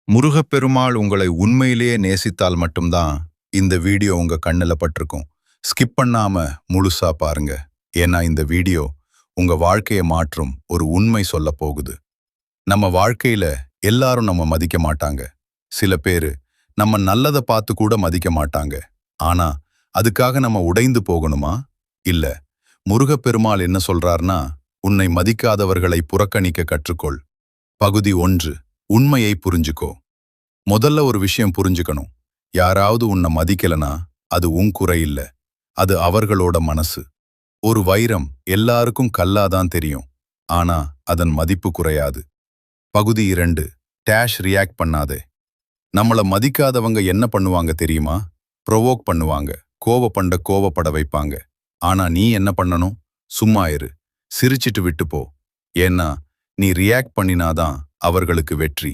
முருகப்பெருமாள் உங்களை உண்மையிலேயே நேசித்தால் மட்டும்தான் இந்த வீடியோ உங்க கண்ணுல பட்டிருக்கும். ஸ்கிப் பண்ணாம முழுசா பாருங்க. ஏன்னா இந்த வீடியோ உங்க வாழ்க்கையை மாற்றும் ஒரு உண்மை சொல்ல போகுது. நம்ம வாழ்க்கையில எல்லாரும் நம்ம மதிக்க மாட்டாங்க. சில பேரு நம்ம நல்லதை பார்த்து கூட மதிக்க மாட்டாங்க. ஆனா அதுக்காக நம்ம உடைந்து போகணுமா? இல்ல. முருகப்பெருமாள் என்ன சொல்றார்னா, உன்னை மதிக்காதவர்களை புறக்கணிக்க கற்றுக்கொள். பகுதி 1. உண்மையை புரிஞ்சுக்கோ. முதல்ல ஒரு விஷயம் புரிஞ்சுக்கணும். யாராவது உன்னை மதிக்கலனா அது உன் குறை இல்ல. அது அவர்களோட மனசு. ஒரு வைரம் எல்லாருக்கும் கல்லாதான் தெரியும். ஆனா அதன் மதிப்பு குறையாது. பகுதி 2. டேஷ் ரியாக்ட் பண்ணாதே. நம்மள மதிக்காதவங்க என்ன பண்ணுவாங்க தெரியுமா? ப்ரொவோக் பண்ணுவாங்க. கோவப்பட வைப்பாங்க. ஆனா நீ என்ன பண்ணணும்? சும்மா இரு. சிரிச்சிட்டு விட்டு போ. ஏன்னா நீ ரியாக்ட் பண்ணினாதான் அவர்களுக்கு வெற்றி.